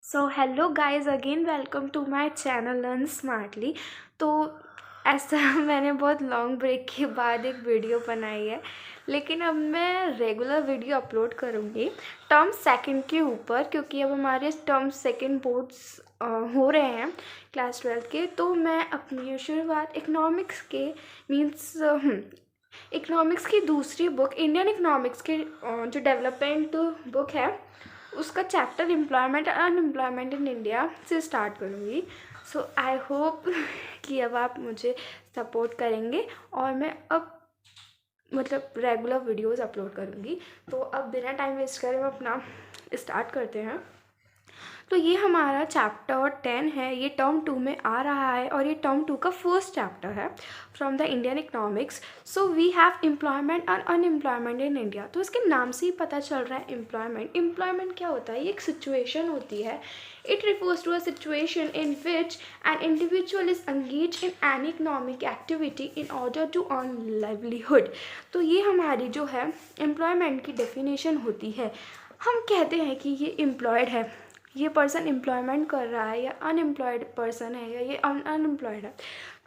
So hello guys, again welcome to my channel learn smartly. तो ऐसा मैंने बहुत लॉन्ग ब्रेक के बाद एक वीडियो बनाई है, लेकिन अब मैं रेगुलर वीडियो अपलोड करूँगी टर्म सेकंड के ऊपर, क्योंकि अब हमारे टर्म सेकंड बोर्ड्स हो रहे हैं क्लास 12 के। तो मैं अपनी शुरुआत इकोनॉमिक्स के मीन्स इकोनॉमिक्स की दूसरी बुक इंडियन इकोनॉमिक्स के जो डेवलपमेंट बुक है उसका chapter employment and unemployment in India से स्टार्ट करूँगी। सो आई होप कि अब आप मुझे सपोर्ट करेंगे और मैं अब रेगुलर वीडियोस अपलोड करूँगी। तो अब बिना टाइम वेस्ट करे हम अपना स्टार्ट करते हैं। तो ये हमारा चैप्टर 10 है, ये टर्म 2 में आ रहा है और ये टर्म 2 का फर्स्ट चैप्टर है from the Indian economics. So we have employment and unemployment in India. तो इसके नाम से ही पता चल रहा है एम्प्लॉयमेंट क्या होता है। ये एक सिचुएशन होती है। It refers to a situation in which an individual is engage in an economic activity in order to earn livelihood. तो ये हमारी जो है एम्प्लॉयमेंट की डेफिनेशन होती है। हम कहते हैं कि ये एम्प्लॉयड है, ये पर्सन एम्प्लॉयमेंट कर रहा है, या अनएम्प्लॉयड पर्सन है, या ये अनएम्प्लॉयड है।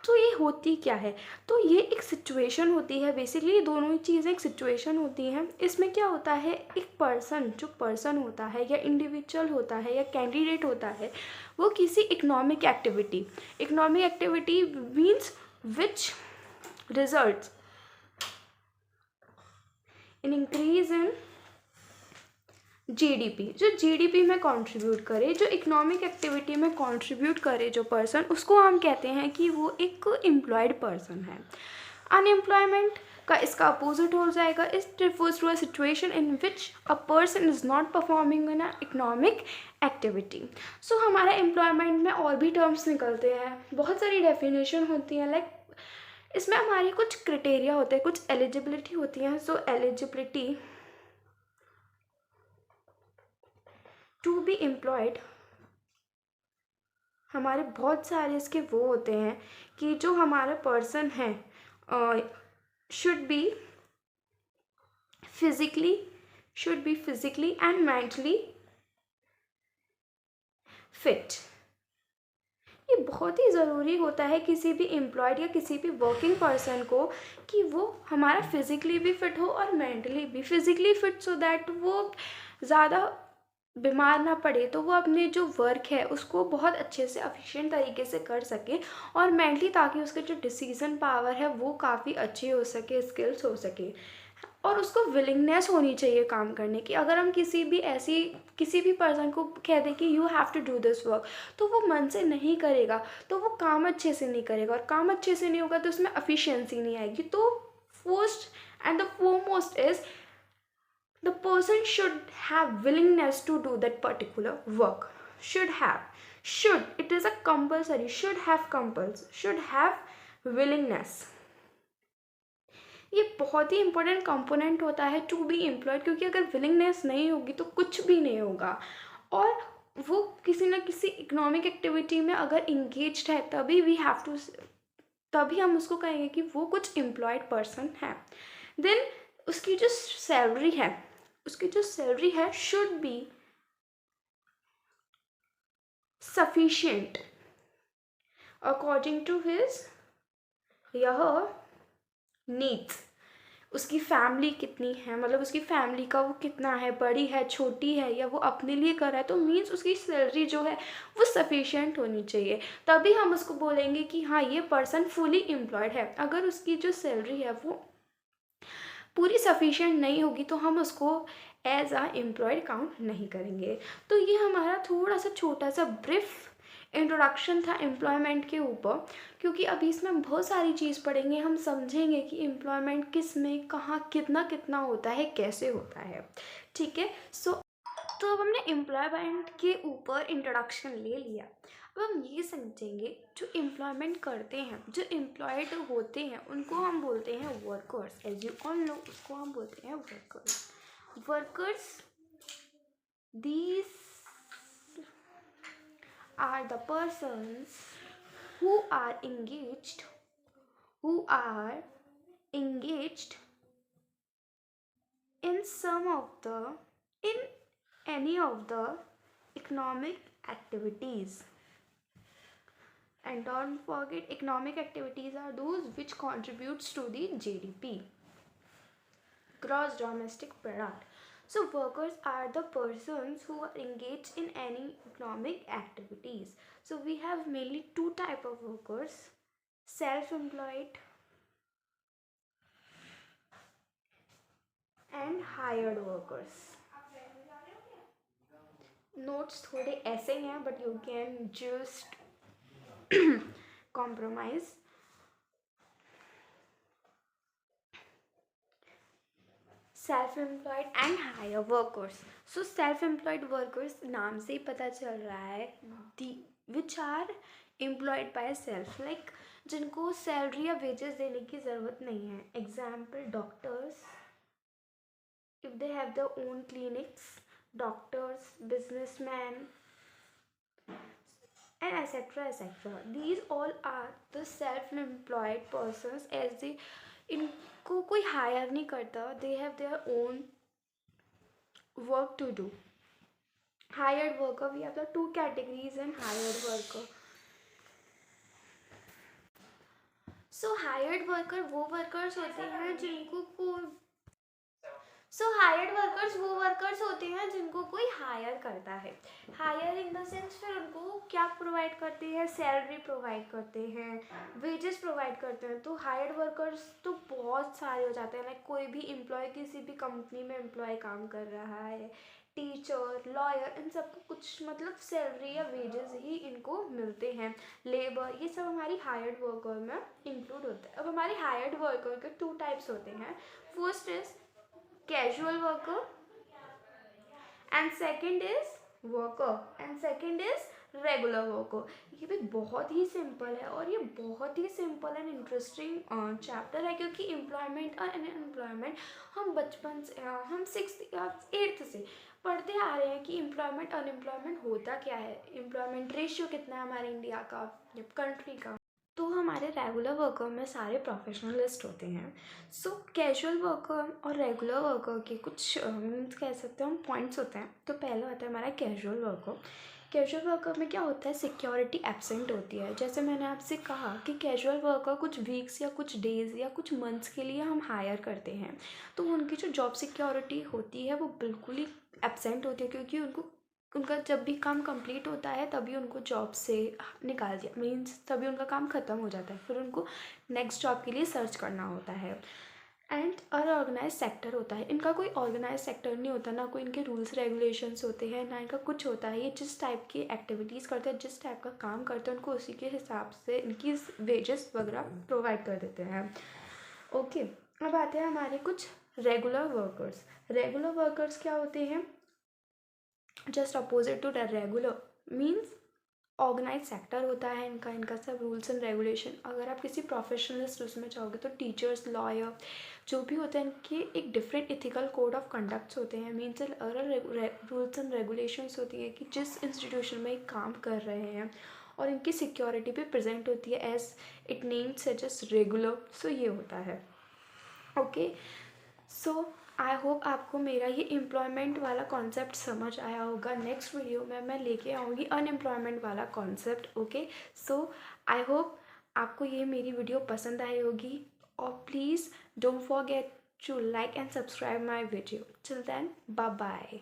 तो ये होती क्या है? तो ये एक सिचुएशन होती है। बेसिकली ये दोनों ही चीज़ें एक सिचुएशन होती हैं। इसमें क्या होता है, एक जो पर्सन होता है या इंडिविजुअल होता है या कैंडिडेट होता है, वो किसी economic activity means which results in increase in GDP. जो जीडीपी में कंट्रीब्यूट करे, जो इकोनॉमिक एक्टिविटी में कंट्रीब्यूट करे जो पर्सन, उसको हम कहते हैं कि वो एक एम्प्लॉयड पर्सन है। अनएम्प्लॉयमेंट का इसका अपोजिट हो जाएगा। It refers to a situation in which a person is not performing in an economic activity. So हमारा एम्प्लॉयमेंट में और भी टर्म्स निकलते हैं, बहुत सारी डेफिनेशन होती हैं। लाइक इसमें हमारी कुछ क्राइटेरिया होते हैं, कुछ एलिजिबिलिटी होती हैं। सो एलिजिबिलिटी टू बी एम्प्लॉयड, हमारे बहुत सारे इसके वो होते हैं कि जो हमारा पर्सन है should be physically and mentally fit. ये बहुत ही ज़रूरी होता है किसी भी एम्प्लॉयड या किसी भी वर्किंग पर्सन को कि वो हमारा फिजिकली भी फिट हो और मेंटली भी। फिजिकली फिट सो दैट वो ज़्यादा बीमार ना पड़े, तो वो अपने जो वर्क है उसको बहुत अच्छे से एफिशिएंट तरीके से कर सके, और मेंटली ताकि उसके जो डिसीजन पावर है वो काफ़ी अच्छी हो सके, स्किल्स हो सके, और उसको विलिंगनेस होनी चाहिए काम करने की। अगर हम किसी भी पर्सन को कह दें कि you have to do this work, तो वो मन से नहीं करेगा, तो वो काम अच्छे से नहीं करेगा, और काम अच्छे से नहीं होगा तो उसमें एफिशिएंसी नहीं आएगी। तो first and the foremost is the person should have willingness to do that particular work. It is a compulsory, should have willingness. ये बहुत ही इंपॉर्टेंट कंपोनेंट होता है टू बी एम्प्लॉयड, क्योंकि अगर विलिंगनेस नहीं होगी तो कुछ भी नहीं होगा। और वो किसी ना किसी इकोनॉमिक एक्टिविटी में अगर इंगेज्ड है तभी हम उसको कहेंगे कि वो कुछ एम्प्लॉयड पर्सन है। देन उसकी जो सैलरी है should be sufficient according to his needs. उसकी फैमिली कितनी है, मतलब उसकी फैमिली का वो कितना है, बड़ी है, छोटी है, या वो अपने लिए कर रहा है, तो मीन्स उसकी सैलरी जो है वो सफिशिएंट होनी चाहिए। तभी हम उसको बोलेंगे कि हाँ, ये पर्सन फुली एम्प्लॉयड है। अगर उसकी जो सैलरी है वो पूरी सफिशिएंट नहीं होगी तो हम उसको एज आ एम्प्लॉयड काउंट नहीं करेंगे। तो ये हमारा थोड़ा सा छोटा सा ब्रीफ इंट्रोडक्शन था एम्प्लॉयमेंट के ऊपर, क्योंकि अभी इसमें बहुत सारी चीज़ पढ़ेंगे, हम समझेंगे कि एम्प्लॉयमेंट किस में कहाँ कितना कितना होता है, कैसे होता है। ठीक है। तो अब हमने एम्प्लॉयमेंट के ऊपर इंट्रोडक्शन ले लिया। अब हम ये समझेंगे जो एम्प्लॉयमेंट करते हैं, जो एम्प्लॉयड होते हैं, उनको हम बोलते हैं workers. As you all know, उसको हम बोलते हैं workers. These are the persons who are engaged in any of the economic activities. And don't forget, economic activities are those which contributes to the GDP, gross domestic product. So workers are the persons who are engaged in any economic activities. So we have mainly two type of workers: self-employed and hired workers. Notes थोड़े ऐसे ही हैं, but you can just compromise. Self employed and hire workers. So self employed workers नाम से ही पता चल रहा है, the which are employed by self, like जिनको सैलरी या वेजेस देने की ज़रूरत नहीं है. Example doctors, if they have their own clinics, doctors, businessmen, and etc. These all are the self-employed persons, as they इनको कोई हायर नहीं करता, they have their own work to do. Hired worker, we have the two categories in hired worker. So hired worker वो workers होते हैं जिनको कोई hired workers वो वर्कर्स होते हैं जिनको कोई हायर करता है. हायर इन द सेंस फिर उनको क्या प्रोवाइड करते हैं, सैलरी प्रोवाइड करते हैं, वेजेस प्रोवाइड करते हैं. तो हायर्ड वर्कर्स तो बहुत सारे हो जाते हैं. लाइक कोई भी एम्प्लॉय किसी भी कंपनी में एम्प्लॉय काम कर रहा है, टीचर, लॉयर, इन सबको कुछ मतलब सैलरी या वेजेस ही इनको मिलते हैं. लेबर, ये सब हमारी हायर्ड वर्कर में इंक्लूड होता है. अब हमारी हायर्ड वर्कर के टू टाइप्स होते हैं. First is casual worker and second is worker and second is regular worker. ये भी बहुत ही सिंपल है और ये बहुत ही सिंपल एंड इंटरेस्टिंग चैप्टर है, क्योंकि एम्प्लॉयमेंट और अनएम्प्लॉयमेंट हम बचपन से हम 6th या 8th से पढ़ते आ रहे हैं कि एम्प्लॉयमेंट अनएम्प्लॉयमेंट होता क्या है, एम्प्लॉयमेंट रेशियो कितना है हमारे इंडिया का या कंट्री का. तो हमारे रेगुलर वर्कर में सारे प्रोफेशनलिस्ट होते हैं. सो कैजुअल वर्कर और रेगुलर वर्कर के कुछ मीन्स कह सकते हैं हम पॉइंट्स होते हैं. तो पहला होता है हमारा कैजुअल वर्कर. कैजुअल वर्कर में क्या होता है, सिक्योरिटी एब्सेंट होती है. जैसे मैंने आपसे कहा कि कैजुअल वर्कर कुछ वीक्स या कुछ डेज़ या कुछ मंथ्स के लिए हम हायर करते हैं, तो उनकी जो जॉब सिक्योरिटी होती है वो बिल्कुल ही एब्सेंट होती है, क्योंकि उनका जब भी काम कंप्लीट होता है तभी उनको जॉब से निकाल दिया, मीन्स तभी उनका काम ख़त्म हो जाता है, फिर उनको नेक्स्ट जॉब के लिए सर्च करना होता है. एंड अनऑर्गेनाइज सेक्टर होता है. इनका कोई ऑर्गेनाइज सेक्टर नहीं होता, ना कोई इनके रूल्स रेगुलेशंस होते हैं, ना इनका कुछ होता है. ये जिस टाइप की एक्टिविटीज़ करते हैं, जिस टाइप का काम करते हैं, उनको उसी के हिसाब से इनकी वेजेस वगैरह प्रोवाइड कर देते हैं. ओके, अब आते हैं हमारे कुछ रेगुलर वर्कर्स. रेगुलर वर्कर्स क्या होते हैं, just opposite to regular, means organize sector होता है इनका सब रूल्स एंड रेगुलेशन. अगर आप किसी प्रोफेशनलिस्ट उसमें चाहोगे तो टीचर्स, लॉयर जो भी होते हैं इनके एक different ethical code of conducts होते हैं. मीन्स रूल्स एंड रेगुलेशंस होती है कि जिस इंस्टीट्यूशन में एक काम कर रहे हैं, और इनकी सिक्योरिटी भी प्रेजेंट होती है as it names suggest regular. So ये होता है. ओके, सो आई होप आपको मेरा ये एम्प्लॉयमेंट वाला कॉन्सेप्ट समझ आया होगा. नेक्स्ट वीडियो में मैं लेके आऊँगी अनएम्प्लॉयमेंट वाला concept. Okay, so I hope आपको ये मेरी वीडियो पसंद आई होगी, और please don't forget to like and subscribe my video. Till then, bye bye.